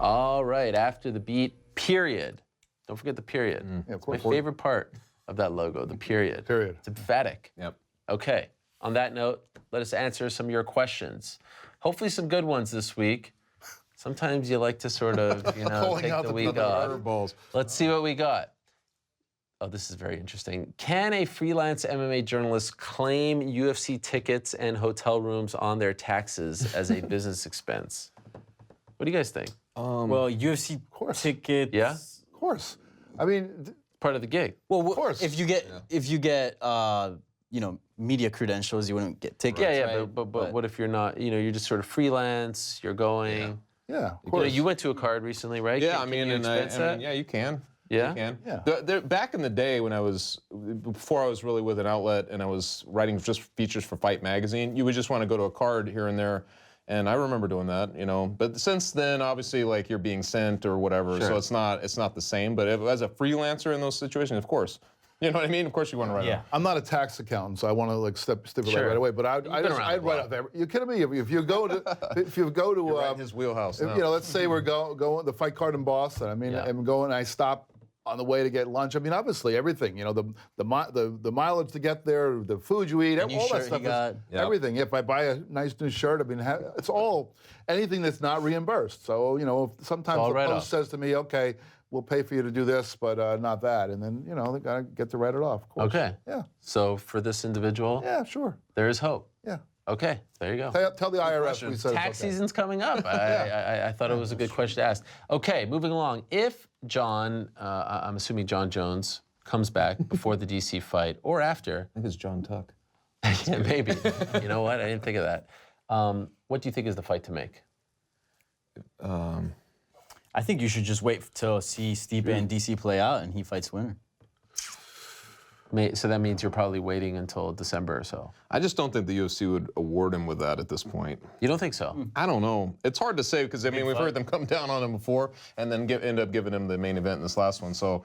All right, after the beat, period. Don't forget the period. Yeah, of It's my course. favorite part of that logo, the period. Period. It's emphatic. Yep. Okay, on that note, let us answer some of your questions. Hopefully some good ones this week. Sometimes you like to sort of, Pulling take out the the week off. Curveballs. Let's see what we got. Oh, this is very interesting. Can a freelance MMA journalist claim UFC tickets and hotel rooms on their taxes as a business expense? What do you guys think? Well, UFC tickets. Yeah? Of course. I mean, Part of the gig. Well, of course. if you get media credentials, you wouldn't get tickets. Yeah, right? but what if you're not, you're just sort of freelance, you're going. yeah, of You course. You went to a card recently, right? Yeah, Can you expense that? yeah, you can. Yeah? You can. Yeah. Back in the day when before I was really with an outlet and I was writing just features for Fight Magazine, you would just want to go to a card here and there. And I remember doing that, But since then, obviously, like you're being sent or whatever, Sure. so it's not the same. But as a freelancer in those situations, of course, you know what I mean. Of course, you want to write it. Yeah. I'm not a tax accountant, so I want to stipulate Sure. right away. But I'd been around write a while. off every. You kidding me? If you go to Right in his wheelhouse. if, now. let's say we're going the fight card in Boston. I mean, Yeah. I'm going. I stop on the way to get lunch. I mean, obviously everything. The mileage to get there, the food you eat, new all that shirt stuff. you got. Yep. Everything. If I buy a nice new shirt, I mean, it's all anything that's not reimbursed. So if sometimes all the write-off. post says to me, "Okay, we'll pay for you to do this, but not that," and then they gotta get to write it off. Of course. Okay. Yeah. So for this individual, Yeah. Sure. there is hope. Yeah. Okay, there you go. Tell the IRS question. we said Tax it's okay. season's coming up. I thought it was a good question to ask. Okay, moving along. If John, I'm assuming John Jones, comes back before the DC fight or after, I think it's John Tuck. yeah, maybe. You know what? I didn't think of that. What do you think is the fight to make? I think you should just wait till see Stipe and DC play out, and he fights winner. So that means you're probably waiting until December or so. I just don't think the UFC would award him with that at this point. You don't think so? I don't know. It's hard to say because we've fight. heard them come down on him before and then end up giving him the main event in this last one. So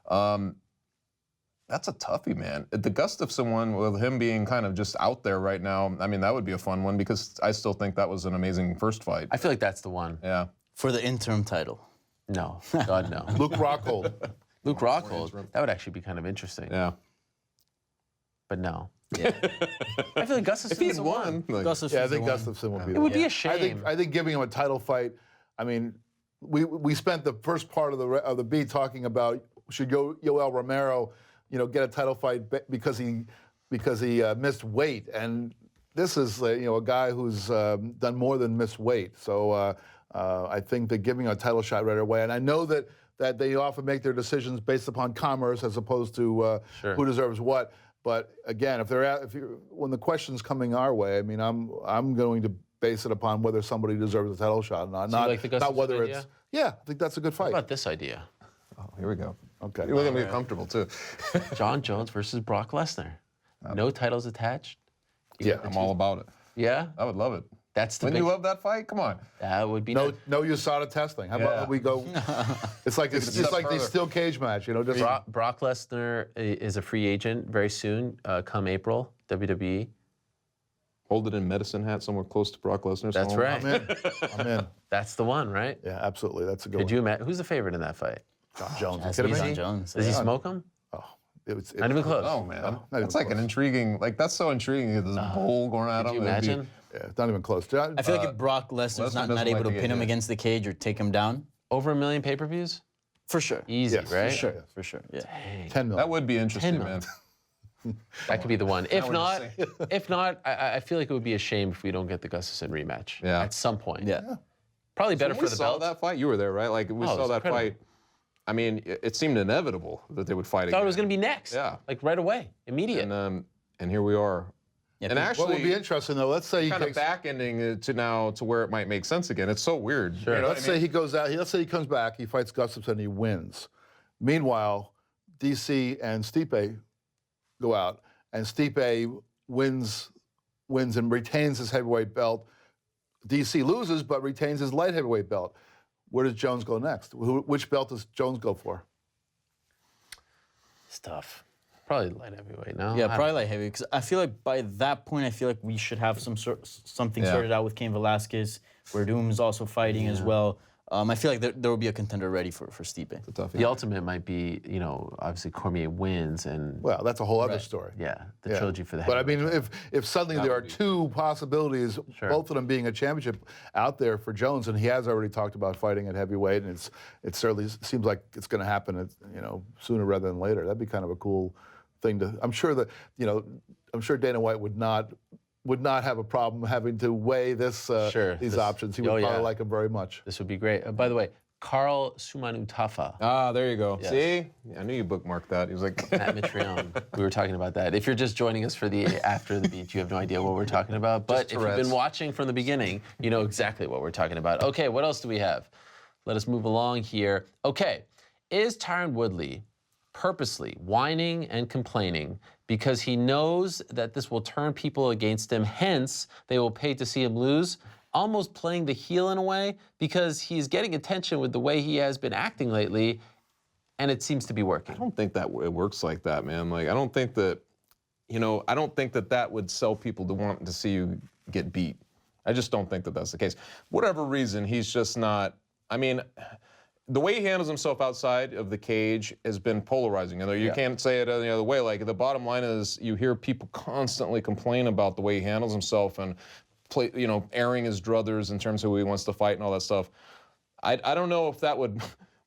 that's a toughie, man. The Gustafsson one, with him being kind of just out there right now, I mean, that would be a fun one because I still think that was an amazing first fight. I feel like that's the one. Yeah. For the interim title. No, God no. Luke Rockhold. Luke Rockhold, that would actually be kind of interesting. Yeah. But no. Yeah. I feel like Gustafsson If he'd is the won, one. like, Gustafsson's Yeah, I think the one. Gustafsson would be. It would be a I shame. think giving him a title fight. I mean, we spent the first part of the beat talking about should Yoel Romero, get a title fight because he missed weight, and this is a guy who's done more than miss weight. So I think that giving a title shot right away, and I know that they often make their decisions based upon commerce as opposed to Sure. who deserves what. But again, when the question's coming our way, I mean, I'm going to base it upon whether somebody deserves a title shot or not. So you like the not whether Gustafsson idea? it's. Yeah, I think that's a good fight. What about this idea? oh, here we go. Okay. You're going to be comfortable, too. John Jones versus Brock Lesnar. No titles attached. Yeah. I'm all about it. Yeah? I would love it. That's the Wouldn't big... you love that fight? Come on. That would be No nice. USADA testing. How Yeah. about we go? It's like Take it a step the further. steel cage match. Just Brock Lesnar is a free agent very soon, come April, WWE. Hold it in medicine hat somewhere close to Brock Lesnar's That's home. right. I'm in. That's the one, right? Yeah, absolutely. That's a good Could one. you imagine? Who's the favorite in that fight? John Jones. Has You to be kidding me? John Jones. Does he yeah. smoke him? It's Not even close. Oh, man. not That's even like an close. intriguing, that's so intriguing. There's a bowl going at Could him. you It'd be- imagine? Yeah, it's not even close. I feel like if Brock Lesnar's Lesnar not doesn't able like to to get pin him hit. against the cage or take him down, Over 1 million pay-per-views? for sure. Easy, Yes, right? For sure, for sure. Yeah. 10 million. That would be interesting, 10 man. That could be the one. If we're not, just I feel like it would be a shame if we don't get the Gustafsson rematch Yeah. at some point. Yeah. Probably better When for we the saw belt. that fight, you were there, right? Like, we Oh, it saw was that incredible. fight. I mean, it seemed inevitable that they would fight I again. thought it was going to be next. Yeah. Like right away, immediate. And here we are. Yeah, And people- actually, What would be interesting though? Let's say he kind of takes, back ending it to now to where it might make sense again. It's so weird. Sure. You know Let's say he goes out. Let's say he comes back. He fights Gustafsson. And he wins. Meanwhile, DC and Stipe go out, and Stipe wins and retains his heavyweight belt. DC loses, but retains his light heavyweight belt. Where does Jones go next? Which belt does Jones go for? It's tough. Probably light heavyweight now. Yeah, probably light heavy. Because I feel like by that point, I feel like we should have something Yeah. sorted out with Cain Velasquez. Where Doom's also fighting as well. I feel like there will be a contender ready for Stipe. The ultimate might be, obviously Cormier wins and Well, that's a whole other story. the trilogy for the But I heavyweight mean, title. if suddenly there are two possibilities, both of them being a championship out there for Jones, and he has already talked about fighting at heavyweight, and it certainly seems like it's going to happen, sooner rather than later. That'd be kind of a cool thing to. I'm sure that I'm sure Dana White would not have a problem having to weigh these options. He would probably like them very much. This would be great. By the way, Carl Sumanutafa. Ah, there you go. Yes. See? I knew you bookmarked that. He was like... Matt Mitrione. We were talking about that. If you're just joining us for the After the Beat, you have no idea what we're talking about. But if you've been watching from the beginning, you know exactly what we're talking about. Okay, what else do we have? Let us move along here. Okay, is Tyron Woodley purposely whining and complaining because he knows that this will turn people against him, hence they will pay to see him lose? Almost playing the heel in a way because he's getting attention with the way he has been acting lately, and it seems to be working. I don't think that it works like that, man. Like, I don't think that, I don't think that would sell people to want to see you get beat. I just don't think that that's the case. Whatever reason, he's just not, I mean, the way he handles himself outside of the cage has been polarizing. You can't say it any other way. Like, the bottom line is you hear people constantly complain about the way he handles himself and airing his druthers in terms of who he wants to fight and all that stuff. I don't know if that would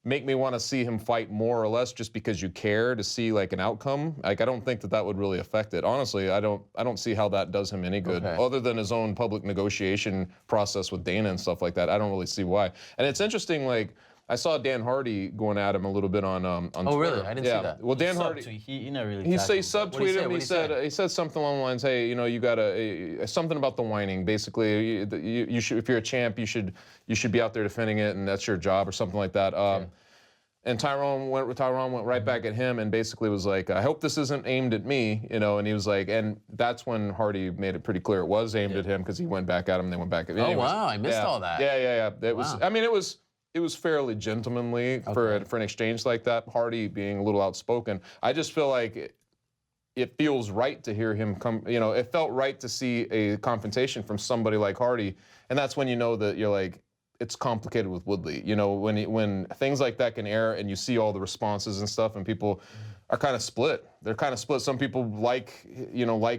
make me want to see him fight more or less just because you care to see like an outcome. Like, I don't think that would really affect it. Honestly, I don't see how that does him any good. Other than his own public negotiation process with Dana and stuff like that. I don't really see why. And it's interesting, like, I saw Dan Hardy going at him a little bit on Twitter. Oh, really? I didn't see that. Well, Dan Hardy, he never really. he subtweeted him. He said something along the lines, "Hey, you gotta something about the whining. Basically, you should, if you're a champ, you should be out there defending it, and that's your job, or something like that." And Tyron went right back at him and basically was like, "I hope this isn't aimed at me," And he was like, and that's when Hardy made it pretty clear it was aimed at him because he went back at him. And they went back at him. Oh wow, I missed all that. Yeah. It was. I mean, it was fairly gentlemanly for an exchange like that. Hardy being a little outspoken. I just feel like it feels right to hear him come. It felt right to see a confrontation from somebody like Hardy, and that's when you know that you're like, it's complicated with Woodley. When things like that can air and you see all the responses and stuff, and people are kind of split. They're kind of split. Some people like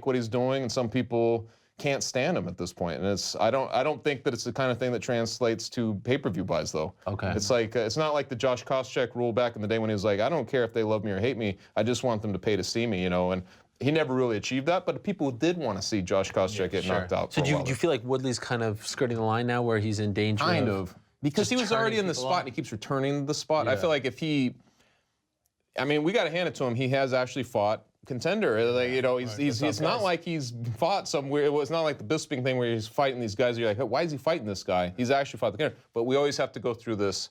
what he's doing, and some people can't stand him at this point. And I don't think that it's the kind of thing that translates to pay-per-view buys, though. Okay. It's like it's not like the Josh Koscheck rule back in the day when he was like, I don't care if they love me or hate me, I just want them to pay to see me, And he never really achieved that, but people did want to see Josh Koscheck get knocked out. So do you feel like Woodley's kind of skirting the line now, where he's in danger? Kind of, because he was already in the spot, and he keeps returning to the spot. I feel like if he, we got to hand it to him. He has actually fought contender. Like, it's not like he's fought somewhere. It was not like the Bisping thing where he's fighting these guys. You're like, hey, why is he fighting this guy? He's actually fought the contender. But we always have to go through this,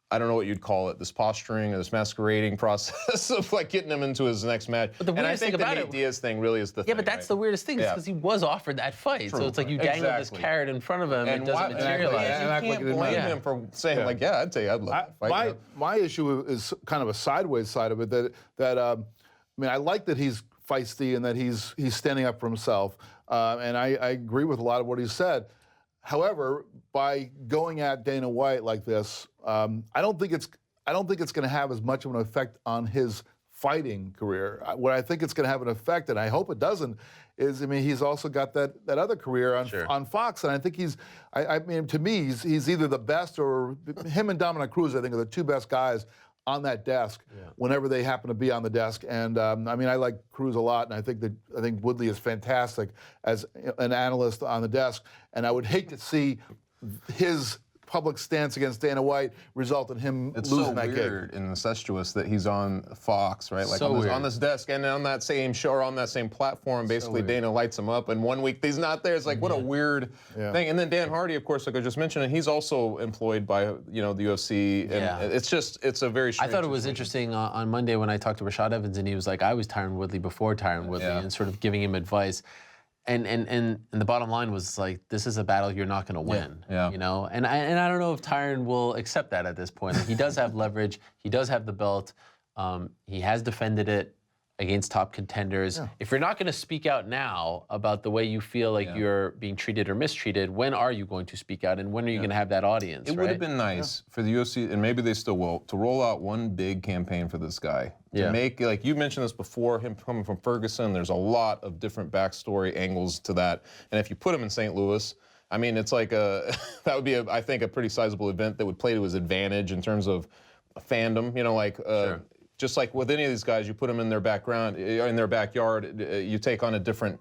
I don't know what you'd call it, this posturing or this masquerading process of like getting him into his next match. But the and I weirdest think thing the about Nate Diaz thing really is the thing. Yeah, but that's the weirdest thing, is because he was offered that fight. True. So it's like you dangle this carrot in front of him and it doesn't materialize. You can't blame him for saying like, I'd say I'd love to fight. My issue is kind of a sideways side of it. I like that he's feisty and that he's standing up for himself, and I agree with a lot of what he said. However, by going at Dana White like this, I don't think it's going to have as much of an effect on his fighting career. What I think it's going to have an effect, and I hope it doesn't, is he's also got that other career on Fox, and I think to me he's either the best, or him and Dominic Cruz I think are the two best guys on that desk whenever they happen to be on the desk. And I like Cruz a lot, and I think Woodley is fantastic as an analyst on the desk. And I would hate to see his public stance against Dana White result in him losing that game. It's so weird and incestuous that he's on Fox, right? Like on this desk and on that same show or on that same platform, basically Dana lights him up, and 1 week he's not there. It's like, what a weird thing. And then Dan Hardy, of course, like I just mentioned, he's also employed by the UFC, and it's a very strange I thought it was interesting on Monday when I talked to Rashad Evans, and he was like, I was Tyron Woodley before Tyron Woodley, and sort of giving him advice. And the bottom line was like, this is a battle you're not going to win, And I don't know if Tyron will accept that at this point. Like, he does have leverage, he does have the belt, he has defended it, against top contenders. If you're not going to speak out now about the way you feel like you're being treated or mistreated, when are you going to speak out, and when are you going to have that audience? It would have been nice for the UFC, and maybe they still will, to roll out one big campaign for this guy. To make, like you mentioned this before, him coming from Ferguson, there's a lot of different backstory angles to that. And if you put him in St. Louis, I mean, it's like that would be, I think, a pretty sizable event that would play to his advantage in terms of fandom, you know, like just like with any of these guys, you put them in their background, in their backyard, you take on a different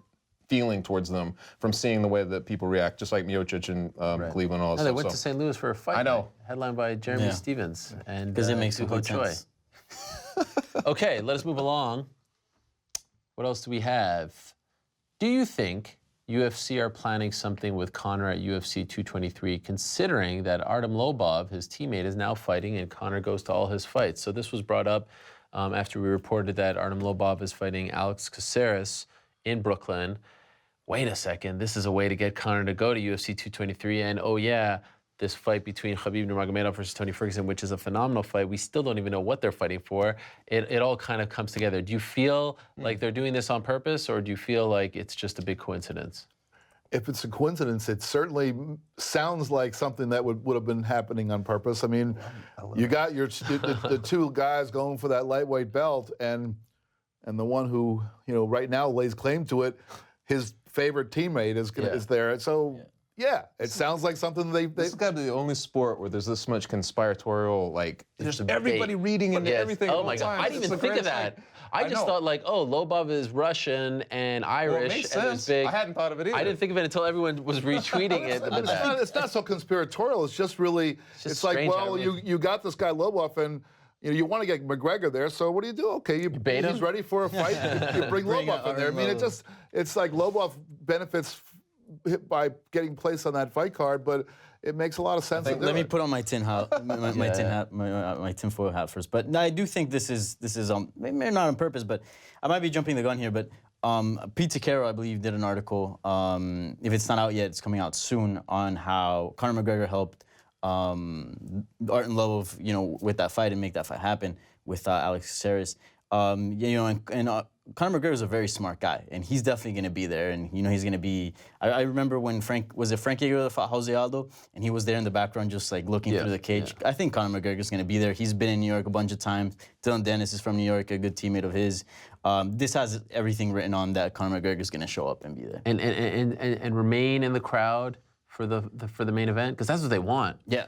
feeling towards them from seeing the way that people react, just like Miocic and Cleveland and all that They stuff. went to St. Louis for a fight. I know. Headlined by Jeremy Stevens. And Because it makes Duho complete sense. Okay, let us move along. What else do we have? Do you think UFC are planning something with Conor at UFC 223, considering that Artem Lobov, his teammate, is now fighting and Conor goes to all his fights? So this was brought up after we reported that Artem Lobov is fighting Alex Caceres in Brooklyn. Wait a second, this is a way to get Conor to go to UFC 223, and oh yeah, this fight between Khabib Nurmagomedov versus Tony Ferguson, which is a phenomenal fight. We still don't even know what they're fighting for. It all kind of comes together. Do you feel like they're doing this on purpose, or do you feel like it's just a big coincidence? If it's a coincidence, it certainly sounds like something that would have been happening on purpose. I mean, you got the two guys going for that lightweight belt, and the one who, you know, right now lays claim to it, his favorite teammate is there. So. Yeah, it sounds like something they This has got to be the only sport where there's this much conspiratorial, like, there's everybody reading into everything. Oh my God, I didn't even think of that. I just thought like, oh, Lobov is Russian and Irish. Well, it makes and sense. it's big. I hadn't thought of it either. I didn't think of it until everyone was retweeting it. It's not so conspiratorial. It's just really, it's like, strange, well, you got this guy Lobov, and you know you want to get McGregor there. So what do? Okay, bait him? He's ready for a fight. you bring Lobov in there. I mean, it's like Lobov benefits by getting placed on that fight card, but it makes a lot of sense. Let me put on my tin hat, my tinfoil hat first. But no, I do think this is maybe not on purpose, but I might be jumping the gun here. But Pete Takero, I believe, did an article. If it's not out yet, it's coming out soon, on how Conor McGregor helped Artem Lobov, you know, with that fight and make that fight happen with Alex Caceres. You know, and Conor McGregor is a very smart guy, and he's definitely going to be there. And you know, he's going to be. I remember when Frank Yeager that fought Jose Aldo, and he was there in the background, just like looking through the cage. I think Conor McGregor is going to be there. He's been in New York a bunch of times. Dylan Dennis is from New York, a good teammate of his. This has everything written on that Conor McGregor is going to show up and be there and remain in the crowd for the main event, because that's what they want. Yeah.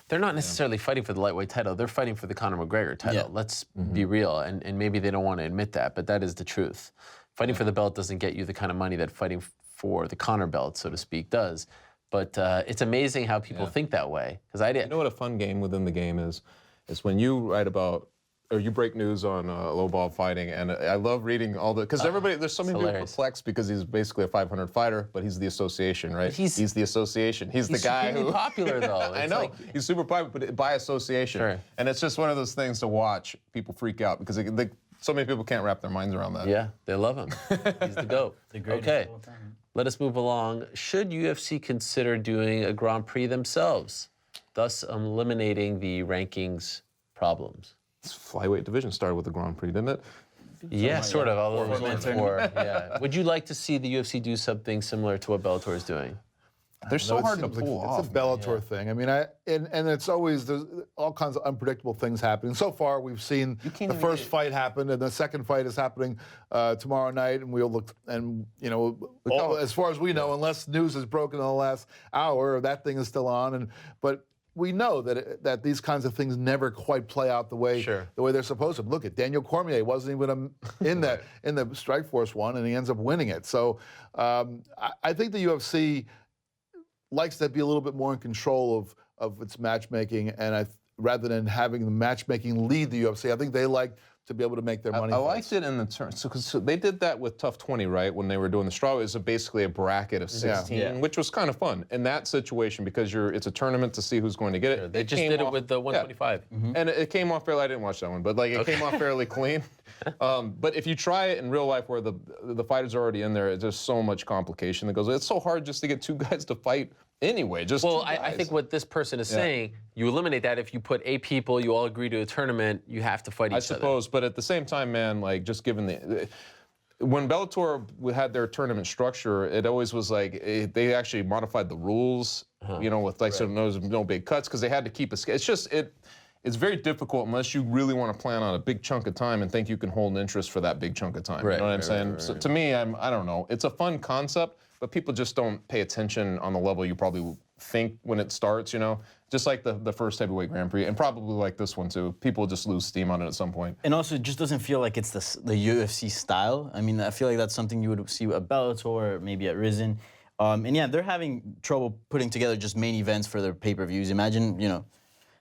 They're not necessarily fighting for the lightweight title. They're fighting for the Conor McGregor title. Yeah. Let's be real. And maybe they don't want to admit that, but that is the truth. Fighting for the belt doesn't get you the kind of money that fighting for the Conor belt, so to speak, does. But it's amazing how people think that way. Because I did. You know what a fun game within the game is? It's when you write about, or you break news on Lobov fighting, and I love reading all the, because everybody, there's so many people perplexed because he's basically a 500 fighter, but he's the association, right? He's the association. He's the guy who. He's popular though. I know, he's super popular, but by association. Sure. And it's just one of those things to watch people freak out, because so many people can't wrap their minds around that. Yeah, they love him. He's the GOAT. The greatest Okay, of all time. let us move along. Should UFC consider doing a Grand Prix themselves, thus eliminating the rankings problems? This flyweight division started with the Grand Prix, didn't it? Yeah, sort of. Although it was only Four-man four. Yeah. Would you like to see the UFC do something similar to what Bellator is doing? They're so hard to seems like pull off. It's a Bellator thing. I mean, and it's always, there's all kinds of unpredictable things happening. So far, we've seen the first fight happen, and the second fight is happening tomorrow night, and we'll look, and you know, as far as we know, unless news is broken in the last hour, that thing is still on. But we know that these kinds of things never quite play out the way they're supposed to. Look at Daniel Cormier, wasn't even in the Strikeforce one, and he ends up winning it. So I think the UFC likes to be a little bit more in control of its matchmaking, and rather than having the matchmaking lead the UFC, I think they like to be able to make their money. I liked it in the turn. So they did that with Tough 20, right? When they were doing the straw, it was basically a bracket of 16, which was kind of fun in that situation, because it's a tournament to see who's going to get it. They just did it with the 125. And it came off fairly. I didn't watch that one, but like it came off fairly clean. But if you try it in real life, where the fighters are already in there, there's so much complication that goes. It's so hard just to get two guys to fight anyway. Just Well, two I guys. think what this person is saying, you eliminate that if you put 8 people, you all agree to a tournament, you have to fight each I other. suppose, but at the same time, man, like just given when Bellator had their tournament structure, it always was like they actually modified the rules, you know, with like so no big cuts because they had to keep a. It's just it's very difficult unless you really want to plan on a big chunk of time and think you can hold an interest for that big chunk of time. Right, You know what I'm right, saying? right, right, So right. to me, I don't know. It's a fun concept, but people just don't pay attention on the level you probably think when it starts. You know, just like the first heavyweight Grand Prix, and probably like this one too. People just lose steam on it at some point. And also, it just doesn't feel like it's the UFC style. I mean, I feel like that's something you would see at Bellator or maybe at Risen. And yeah, they're having trouble putting together just main events for their pay-per-views. Imagine, you know,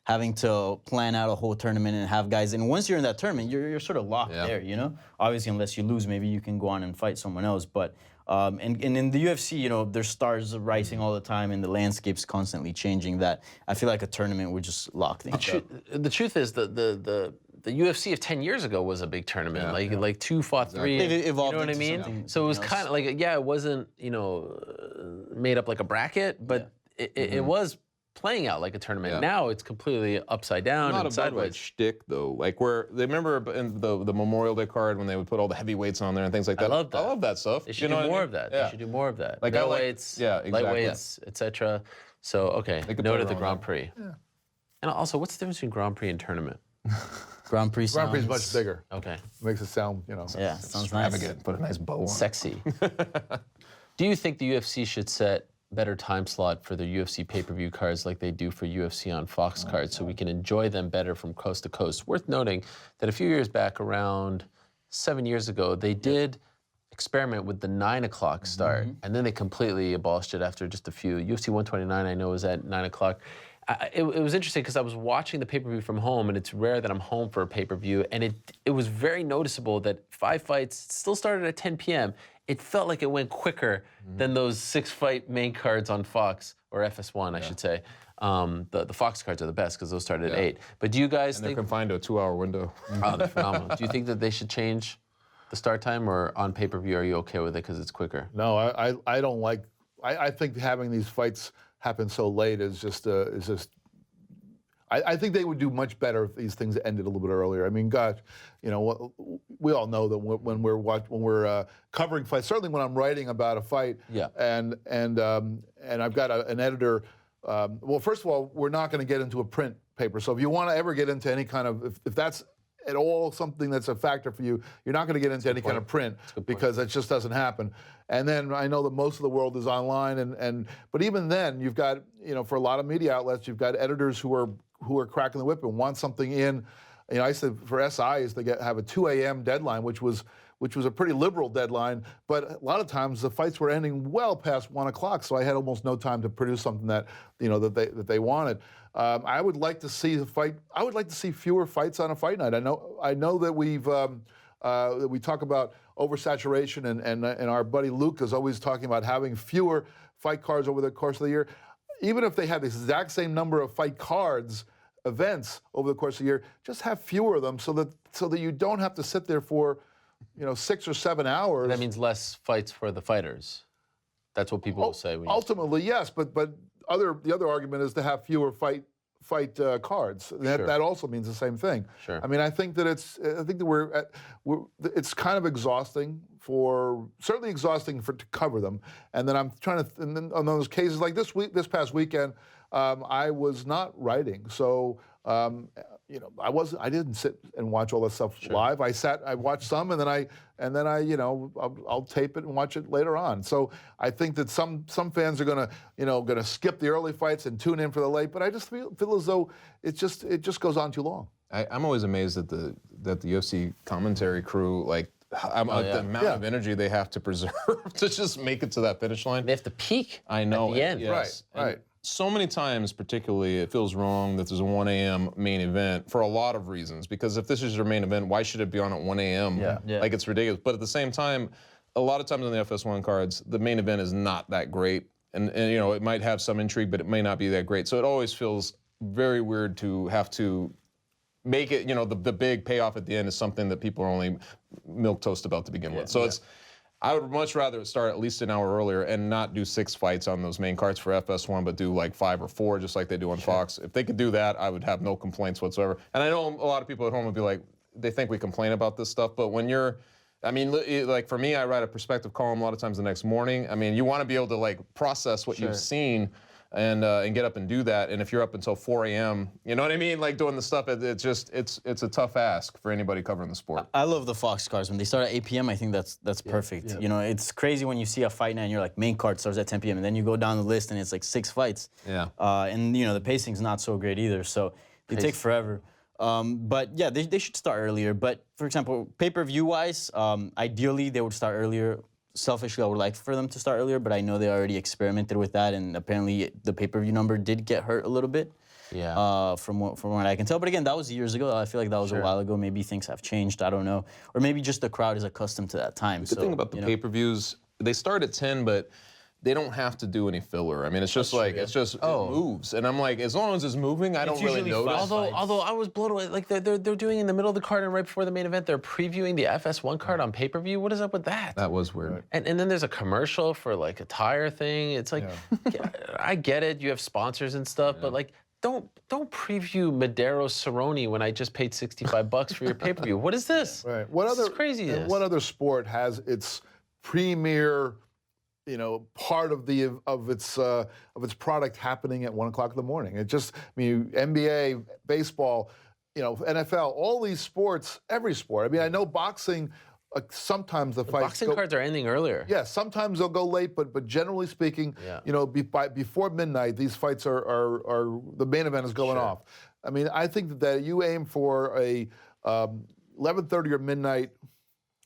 having to plan out a whole tournament and have guys. And once you're in that tournament, you're sort of locked there, you know? Obviously, unless you lose, maybe you can go on and fight someone else. But and in the UFC, you know, there's stars rising all the time and the landscape's constantly changing that I feel like a tournament would just lock things up. The truth is the UFC of 10 years ago was a big tournament. Like 2 fought 3. They've evolved You know what I into mean? something So it was else. kind of like, it wasn't, you know, made up like a bracket, but it was playing out like a tournament. Yeah. Now it's completely upside down Not and a Bud Light sideways. shtick though. Like where they remember in the Memorial Day card when they would put all the heavyweights on there and things like that. I love that. I love that stuff. They should You know do what I more mean? of that. Yeah. They should do more of that. Like I like- Middleweights, yeah, exactly. lightweights, etc. So okay, could noted play the around Grand with Prix. And also, what's the difference between Grand Prix and tournament? Grand Prix Grand Prix is sounds- much bigger. Okay, Makes it sound, you know. Yeah, sounds nice. Extravagant. Put a nice bow on. sexy. Do you think the UFC should set better time slot for their UFC pay-per-view cards like they do for UFC on Fox cards so we can enjoy them better from coast to coast? Worth noting that a few years back, around 7 years ago, they did experiment with the 9 o'clock start, and then they completely abolished it after just a few. UFC 129, I know, is at 9 o'clock. It was interesting because I was watching the pay-per-view from home, and it's rare that I'm home for a pay-per-view, and it was very noticeable that 5 fights still started at 10 p.m. It felt like it went quicker than those 6-fight main cards on Fox, or FS1, I should say. The Fox cards are the best because those started at 8. But do you guys And they're think... confined to a 2-hour window. Oh, they're phenomenal. Do you think that they should change the start time, or on pay-per-view, are you okay with it because it's quicker? No, I don't like. I think having these fights happen so late is just. I think they would do much better if these things ended a little bit earlier. I mean, gosh, you know, we all know that when we're covering fights, certainly when I'm writing about a fight, and I've got an editor. Well, first of all, we're not going to get into a print paper. So if you want to ever get into any kind of, if that's at all something that's a factor for you, you're not going to get into any kind of print because it just doesn't happen. And then I know that most of the world is online, but even then, you've got, you know, for a lot of media outlets, you've got editors who are cracking the whip and want something in. You know, I said for SIs they have a 2 a.m. deadline, which was a pretty liberal deadline, but a lot of times the fights were ending well past 1 o'clock, so I had almost no time to produce something that, you know, that they wanted. I would like to see I would like to see fewer fights on a fight night. I know that we talk about oversaturation, and our buddy Luke is always talking about having fewer fight cards over the course of the year. Even if they have the exact same number of fight cards, events over the course of the year, just have fewer of them so that you don't have to sit there for, you know, 6 or 7 hours. That means less fights for the fighters. That's what people will say. Ultimately, yes, but the other argument is to have fewer fight cards. That also means the same thing. Sure. I mean, I think that it's kind of exhausting certainly exhausting to cover them. And then I'm trying to, and then on those cases like this past weekend, I was not writing, so. You know, I didn't sit and watch all that stuff live. I watched some, and then I, you know, I'll tape it and watch it later on. So I think that some fans are gonna skip the early fights and tune in for the late. But I just feel as though it just goes on too long. I'm always amazed at the UFC commentary crew, like the amount of energy they have to preserve to just make it to that finish line. They have to peak. I know. At the end. Yes. Right. And so many times, particularly, it feels wrong that there's a 1 a.m. main event for a lot of reasons. Because if this is your main event, why should it be on at 1 a.m.? Yeah. Like, it's ridiculous. But at the same time, a lot of times on the FS1 cards, the main event is not that great. And you know, it might have some intrigue, but it may not be that great. So it always feels very weird to have to make it, you know, the big payoff at the end is something that people are only milquetoast about to begin with. So I would much rather start at least an hour earlier and not do 6 fights on those main cards for FS1, but do like 5 or 4, just like they do on Fox. If they could do that, I would have no complaints whatsoever. And I know a lot of people at home would be like, they think we complain about this stuff, but when you're, I mean, like for me, I write a perspective column a lot of times the next morning. I mean, you want to be able to like process what you've seen and get up and do that. And if you're up until 4 a.m., you know what I mean? Like doing the stuff, it's a tough ask for anybody covering the sport. I love the Fox cards. When they start at 8 p.m., I think that's perfect. yeah. You know, it's crazy when you see a fight night and you're like, main card starts at 10 p.m. and then you go down the list and it's like 6 fights. Yeah. And you know, the pacing's not so great either, so they take forever. But yeah, they should start earlier. But for example, pay-per-view wise, ideally they would start earlier. Selfishly, I would like for them to start earlier, but I know they already experimented with that, and apparently the pay-per-view number did get hurt a little bit. Yeah. From what I can tell. But again, that was years ago. I feel like that was a while ago. Maybe things have changed. I don't know. Or maybe just the crowd is accustomed to that time. The thing about the pay-per-views, they start at 10, but they don't have to do any filler. I mean, it's just like, it's just, it moves. And I'm like, as long as it's moving, I don't really notice. Although I was blown away, like they're doing in the middle of the card and right before the main event, they're previewing the FS1 card on pay-per-view. What is up with that? That was weird. Right. And then there's a commercial for like a tire thing. It's like, I get it, you have sponsors and stuff, but like, don't preview Madero Cerrone when I just paid $65 for your pay-per-view. What is this? Right. What This other is craziness. What other sport has its premier, you know, part of its product happening at 1 o'clock in the morning? It just, I mean, NBA, baseball, you know, NFL, all these sports, every sport. I mean, I know boxing. Sometimes the fights Boxing cards are ending earlier. Yeah, sometimes they'll go late, but generally speaking, you know, before midnight, these fights are the main event is going off. I mean, I think that you aim for a 11:30 or midnight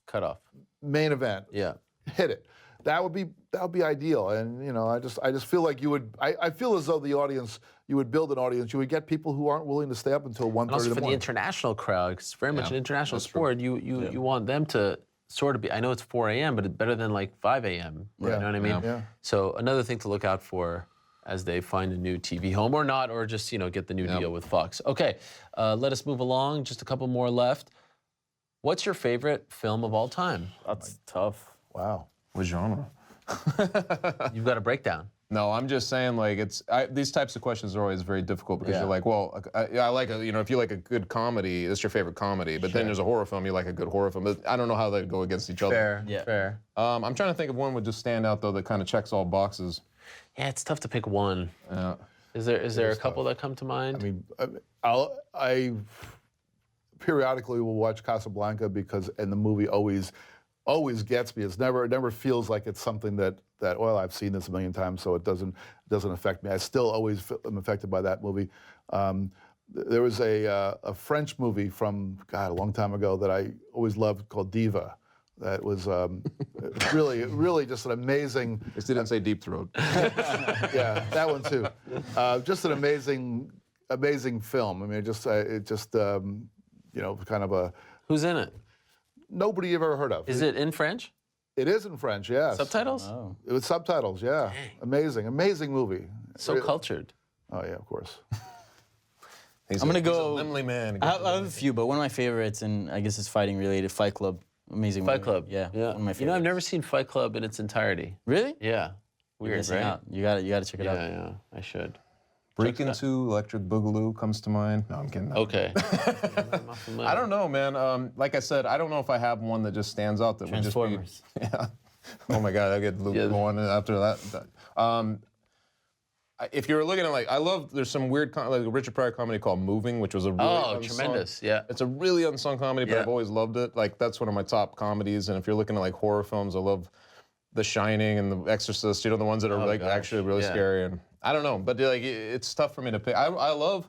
Cutoff. main event. Yeah. Hit it. That would be ideal. And you know, I just feel like you would. I feel as though the audience, you would build an audience. You would get people who aren't willing to stay up until 1:30 in the Also for the morning. international crowd, because it's very much an international sport, you want them to sort of be, I know it's 4 a.m., but it's better than like 5 a.m. You know what I mean? Yeah. So another thing to look out for as they find a new TV home or not, or just, you know, get the new deal with Fox. Okay, let us move along. Just a couple more left. What's your favorite film of all time? That's tough. Wow. What genre? You've got a breakdown. No, I'm just saying, like, these types of questions are always very difficult because you're like, well, I like you know, if you like a good comedy, that's your favorite comedy. But then there's a horror film, you like a good horror film. But I don't know how they go against each other. Fair, Yeah. fair. I'm trying to think of one would just stand out though that kind of checks all boxes. Yeah, it's tough to pick one. Is there a couple that come to mind? I mean, I periodically will watch Casablanca because, and the movie always gets me. It never feels like it's something that well, I've seen this a million times, so it doesn't affect me. I still always am affected by that movie. There was a French movie from a long time ago that I always loved called Diva. That was really just an amazing. Just didn't say Deep Throat. Yeah, that one too. Just an amazing film. I mean, you know, kind of a Who's in it? nobody you've ever heard of. Is it in French? It is in French, yes. Subtitles? Oh. It was subtitles, yeah. Dang. Amazing movie. So cultured. Oh yeah, of course. I'm gonna go. He's a limely man. I have a few, but one of my favorites, and I guess it's fighting related, Fight Club. Amazing Fight movie. Club. Yeah. One of my favorites. You know, I've never seen Fight Club in its entirety. Really? Yeah. You're Weird, missing right? out. You gotta check it out. Yeah, I should. Breaking 2, Electric Boogaloo comes to mind. No, I'm kidding. Okay. I don't know, man. Like I said, I don't know if I have one that just stands out that would just be. Transformers. Yeah. Oh my God, I get Luke going after that. If you're looking at there's some weird like a Richard Pryor comedy called Moving, which was a really unsung, tremendous, yeah. It's a really unsung comedy, but I've always loved it. Like that's one of my top comedies. And if you're looking at like horror films, I love The Shining and The Exorcist. You know, the ones that are actually really scary. And I don't know, but like it's tough for me to pick. I love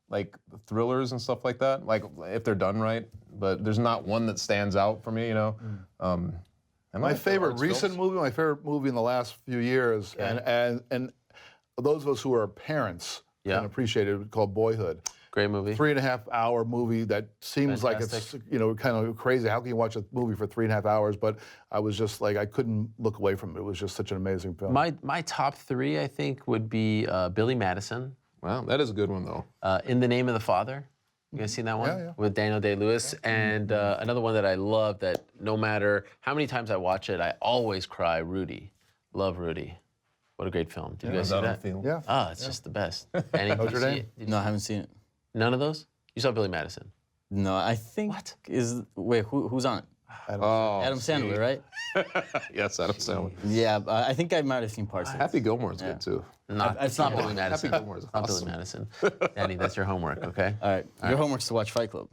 like thrillers and stuff like that, like if they're done right. But there's not one that stands out for me, you know. My favorite recent movie, my favorite movie in the last few years, and those of us who are parents can appreciate it, called Boyhood. Great movie. 3.5-hour movie that seems like it's, you know, kind of crazy. How can you watch a movie for 3.5 hours? But I was just like, I couldn't look away from it. It was just such an amazing film. My top 3, I think, would be Billy Madison. Wow, that is a good one though. In the Name of the Father. You guys seen that one? Yeah. With Daniel Day-Lewis. And another one that I love that no matter how many times I watch it, I always cry, Rudy. Love Rudy. What a great film. Did you guys see that? Yeah. Oh, it's just the best. And did you Notre see Dame? it? No, I haven't seen it. None of those? You saw Billy Madison. No, I think What? wait, who's on it? Oh, Adam Sandler, right? Yes, Adam Sandler. Yeah, I think I might have seen parts of it. Happy Gilmore's good too. It's not Billy Madison. Happy Gilmore's Not awesome. Billy Madison. Danny, that's your homework, okay? All right, your homework's to watch Fight Club.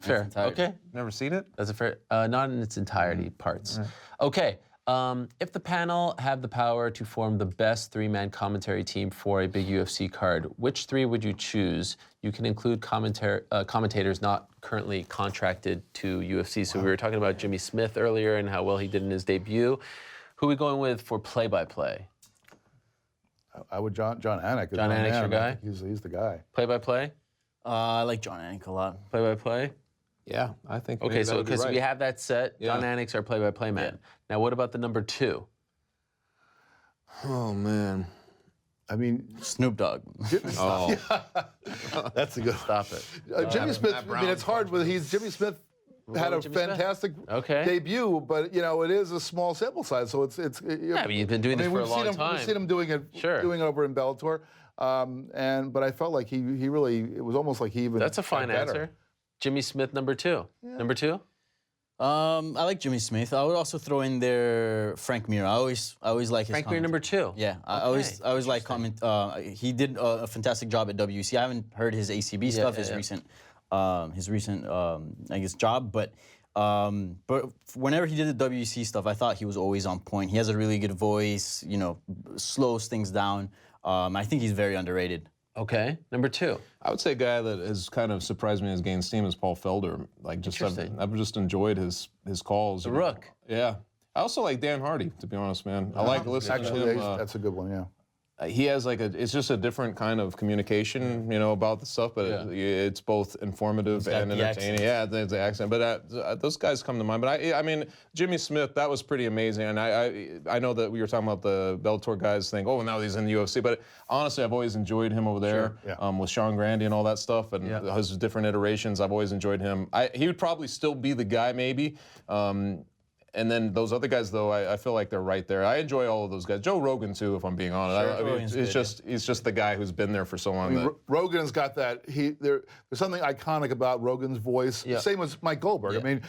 Fair. entirety. Okay. Never seen it? That's a fair, not in its entirety, parts. Okay. If the panel have the power to form the best three-man commentary team for a big UFC card, which three would you choose? You can include commentators not currently contracted to UFC. So we were talking about Jimmy Smith earlier and how well he did in his debut. Who are we going with for play-by-play? I would John Anik. John Anik's your guy? I think he's the guy. Play-by-play? I like John Anik a lot. Play-by-play? Yeah, I think. Okay, so because we have that set, John Yeah. Anik's our play-by-play man. Now, what about the number two? Oh man. I mean, Snoop Dogg. Oh. that's a good. Stop it. Jimmy Smith. Matt I mean, it's hard with Jimmy Smith had a Jimmy Smith? fantastic Okay. debut, but it is a small sample size, so it's. Yeah, but you've been doing this for a long time. We've seen him doing it, Sure. doing it over in Bellator, but I felt like he really. It was almost like he even. That's a fine got better. answer. Jimmy Smith, number two. Number two? I like Jimmy Smith. I would also throw in there Frank Mir. I always like his Frank Mir, comment. number two. Yeah, I always like comment. He did a fantastic job at WC. I haven't heard his ACB stuff, his recent, I guess, job, but whenever he did the WC stuff, I thought he was always on point. He has a really good voice. Slows things down. I think he's very underrated. Okay, number two. I would say a guy that has kind of surprised me as gained steam is Paul Felder. Like, just I've just enjoyed his calls. The Rook. Yeah. I also like Dan Hardy, to be honest, man. I like listening Actually, to him. that's a good one. Yeah. He has it's just a different kind of communication, about the stuff, but it's both informative got and the entertaining. accent. Yeah, the accent. But those guys come to mind. But I mean, Jimmy Smith, that was pretty amazing. And I know that we were talking about the Bellator guys think, oh, now he's in the UFC. But honestly, I've always enjoyed him over there with Sean Grande and all that stuff and his different iterations. I've always enjoyed him. He would probably still be the guy, maybe. And then those other guys, though, I feel like they're right there. I enjoy all of those guys. Joe Rogan, too, if I'm being honest. He's just the guy who's been there for so long. I mean, Rogan's got that. There's something iconic about Rogan's voice. Yeah. Same as Mike Goldberg. I mean,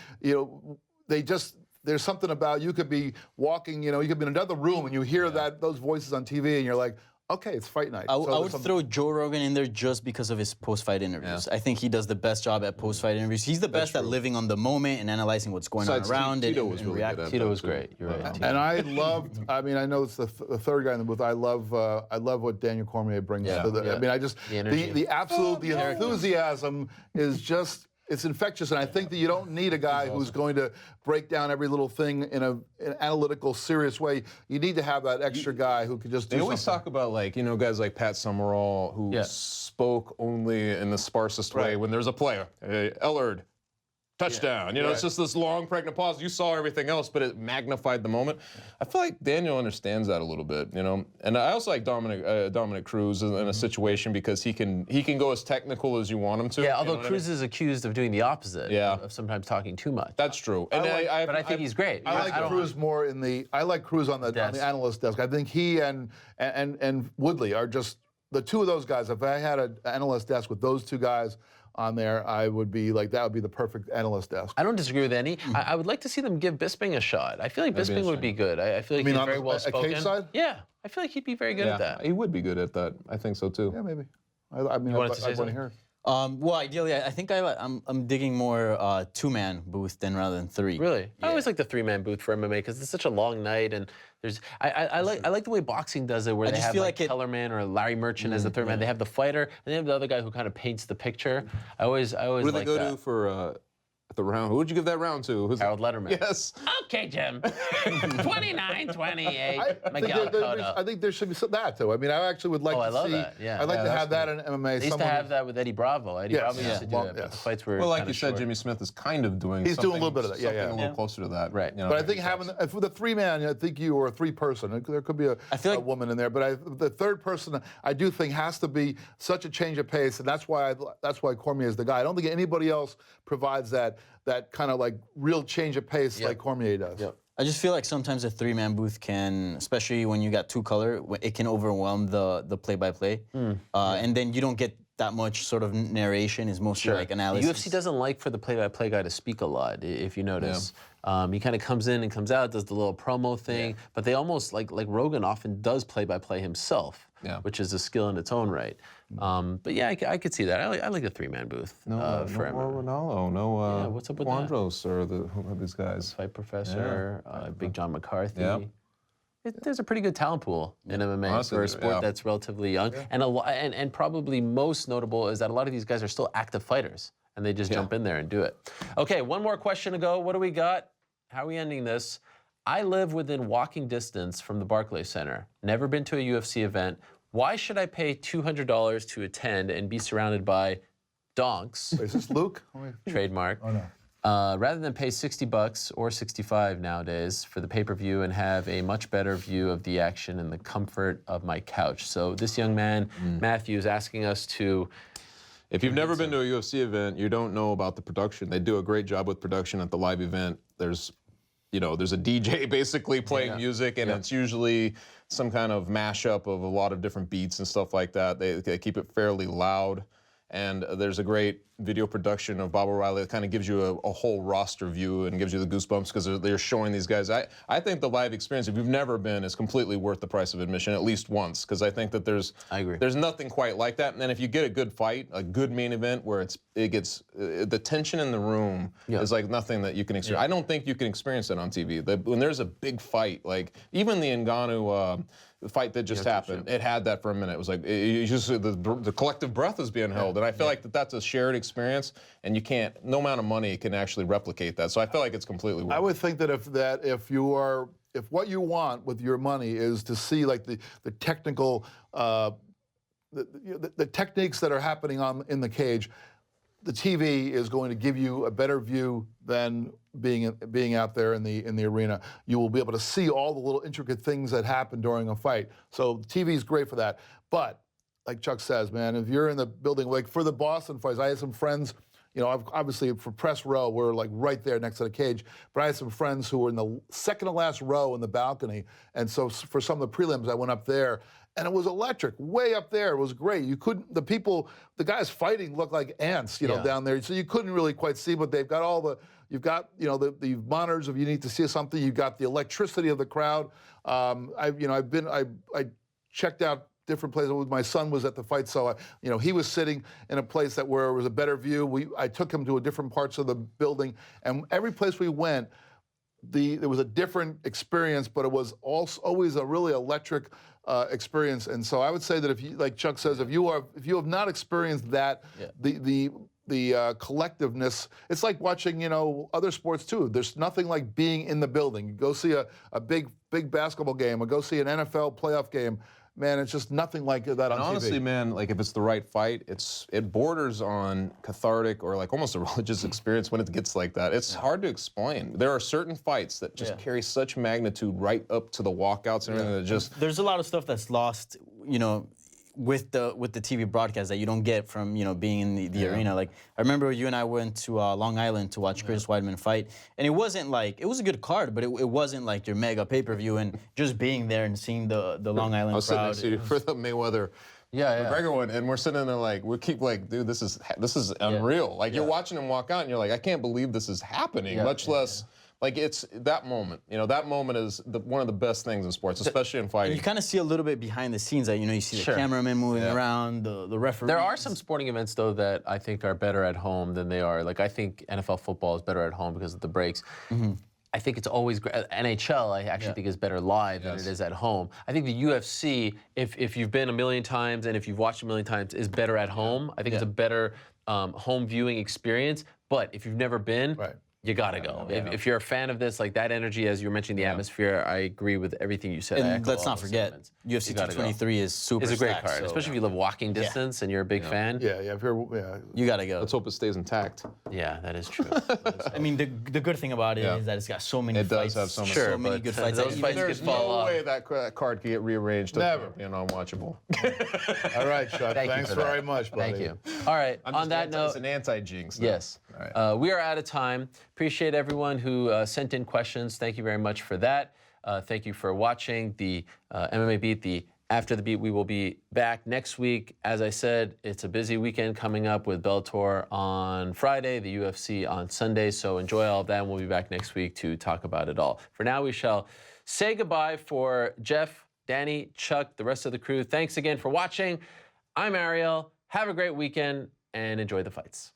there's something about you could be walking. You could be in another room and you hear those voices on TV and you're like, okay, it's fight night. I would throw Joe Rogan in there just because of his post-fight interviews. I think he does the best job at post-fight interviews. He's the best at living on the moment and analyzing what's going on around it. Tito was really good at Tito was great. You're right. And I loved. I mean, I know it's the third guy in the booth. I love what Daniel Cormier brings to the. I mean, I just The energy. the absolute enthusiasm is just. It's infectious, and I think that you don't need a guy who's going to break down every little thing in an analytical, serious way. You need to have that extra guy who can just do They always something. talk about, guys like Pat Summerall who spoke only in the sparsest way when there's a player. Ellard, touchdown. It's just this long, pregnant pause. You saw everything else, but it magnified the moment. I feel like Daniel understands that a little bit, And I also like Dominic Cruz in a situation because he can go as technical as you want him to. Yeah, although Cruz is accused of doing the opposite. Yeah. Of sometimes talking too much. That's true. And But I think he's great. I like Cruz more I like Cruz on the analyst desk. I think he and Woodley are just the two of those guys. If I had an analyst desk with those two guys on there, I would be like, that would be the perfect analyst desk. I don't disagree with any. I would like to see them give Bisping a shot. I feel like Bisping would be good. I feel like he's very well spoken. Cage side? Yeah, I feel like he'd be very good at that. He would be good at that. I think so too. Yeah, maybe. I mean, wanted to say I want to something? hear. Well, ideally, I think I'm digging more two-man booth rather than three. Really? I always like the three-man booth for MMA because it's such a long night and there's I like the way boxing does it where they just have feel like like Kellerman or Larry Merchant as the third man. They have the fighter and they have the other guy who kind of paints the picture. I always What do they like go that. to for The round. Who would you give that round to? Who's Harold Letterman. Yes. Okay, Jim. 29-28. Miguel Cotto. I think there should be that too. I mean, I actually would like Oh, I to love see. that, yeah. I'd like Yeah, to that's have that in MMA. They used to have that with Eddie Bravo. Eddie Yes. Bravo used Yeah. to do that, but the fights were Well, like kinda you said, short. Jimmy Smith is kind of doing. He's doing a something- little bit of that. Yeah, something yeah. a little closer to that. Right. You know, But I think having for the 3-man, I think you or a 3-person. There could be I feel a like- woman in there, but the third person I do think has to be such a change of pace, and that's why Cormier is the guy. I don't think anybody else provides that kind of like real change of pace like Cormier does. Yep. I just feel like sometimes a 3-man booth can, especially when you got 2 color, it can overwhelm the play-by-play, and then you don't get that much sort of narration. It's mostly like The analysis. UFC doesn't like for the play-by-play guy to speak a lot, if you notice. He kind of comes in and comes out, does the little promo thing, but they almost, like Rogan often does play-by-play himself, which is a skill in its own right. But yeah, I could see that. I like the 3-man booth for no MMA. Ronaldo, no Yeah, what's up with that? Quandros or who are these guys? Fight Professor, Big John McCarthy. Yeah. There's a pretty good talent pool in MMA Honestly, for a sport yeah. that's relatively young, and probably most notable is that a lot of these guys are still active fighters, and they just jump in there and do it. Okay, one more question to go. What do we got? How are we ending this? I live within walking distance from the Barclays Center. Never been to a UFC event. Why should I pay $200 to attend and be surrounded by donks? Is this Luke? Trademark. Oh no. Rather than pay $60 or $65 nowadays for the pay-per-view and have a much better view of the action in the comfort of my couch. So this young man, Matthew, is asking us to... If you've never been to a UFC event, you don't know about the production. They do a great job with production at the live event. There's a DJ basically playing music, and it's usually some kind of mashup of a lot of different beats and stuff like that. They keep it fairly loud. And there's a great video production of Bob O'Reilly that kind of gives you a whole roster view and gives you the goosebumps because they're showing these guys. I think the live experience, if you've never been, is completely worth the price of admission at least once, because I think that there's nothing quite like that. And then if you get a good fight, a good main event where it gets the tension in the room is like nothing that you can experience. I don't think you can experience that on TV. When there's a big fight, like even the Ngannou fight that just happened, it had that for a minute. It was like the collective breath is being held, and I feel like that's a shared experience, and no amount of money can actually replicate that. So I feel like it's completely worth it. I would think that if what you want with your money is to see like the technical the techniques that are happening in the cage, the TV is going to give you a better view than being out there in the arena. You will be able to see all the little intricate things that happen during a fight. So TV is great for that. But like Chuck says, man, if you're in the building, like for the Boston fights, I had some friends. Obviously for press row, we're like right there next to the cage. But I had some friends who were in the second to last row in the balcony. And so for some of the prelims, I went up there. And it was electric, way up there. It was great. You couldn't, the guys fighting looked like ants, down there. So you couldn't really quite see, but they've got you've got, the monitors if you need to see something. You've got the electricity of the crowd. I checked out different places. My son was at the fight, so he was sitting in a place where it was a better view. I took him to different parts of the building, and every place we went, there was a different experience, but it was also always a really electric experience. And so I would say that if you, like Chuck says, if you have not experienced that, the collectiveness, it's like watching other sports too. There's nothing like being in the building. You go see a big basketball game, or go see an NFL playoff game. Man, it's just nothing like that on honestly, TV. man, like if it's the right fight, it borders on cathartic or like almost a religious experience when it gets like that. It's hard to explain. There are certain fights that just carry such magnitude right up to the walkouts and everything that just. There's a lot of stuff that's lost, with the TV broadcast that you don't get from being in the arena. Like I remember you and I went to Long Island to watch Chris Weidman fight, and it wasn't like it was a good card, but it wasn't like your mega pay-per-view. And just being there and seeing the Long Island I was crowd. sitting next to you for the Mayweather. McGregor one, and we're sitting in there like we keep like, dude, this is unreal. Like you're watching him walk out, and you're like, I can't believe this is happening. Much less. Like it's that moment, that moment is one of the best things in sports, especially in fighting. You kind of see a little bit behind the scenes that, you see the cameraman moving around, the referee. There are some sporting events, though, that I think are better at home than they are. Like I think NFL football is better at home because of the breaks. I think it's always great. NHL, I actually think is better live than it is at home. I think the UFC, if you've been a million times and if you've watched a million times, is better at home. I think it's a better home viewing experience. But if you've never been, Right. you gotta go. If you're a fan of this, like that energy, as you were mentioning, the atmosphere, I agree with everything you said. I And echo let's all not those forget, sentiments. UFC You gotta go. 223 is super It's a great stacked, card, so especially if you live walking distance and you're a big fan. Yeah, if you're, you gotta go. Let's hope it stays intact. Yeah, that is true. I mean, the good thing about it is that it's got so many It does fights. have so many- Sure, many but good fights. those that fights even- could There's fall no off. way that card could get rearranged to Never. be unwatchable. all right, Chuck. Thank you Thanks for that. very much, buddy. Thank you. All right, on that note, It's an anti-jinx. though. yes, we are out of time. Appreciate everyone who sent in questions. Thank you very much for that. Thank you for watching the MMA Beat, the After the Beat. We will be back next week. As I said, it's a busy weekend coming up with Bellator on Friday, the UFC on Sunday. So enjoy all of that, and we'll be back next week to talk about it all. For now, we shall say goodbye for Jeff, Danny, Chuck, the rest of the crew. Thanks again for watching. I'm Ariel. Have a great weekend and enjoy the fights.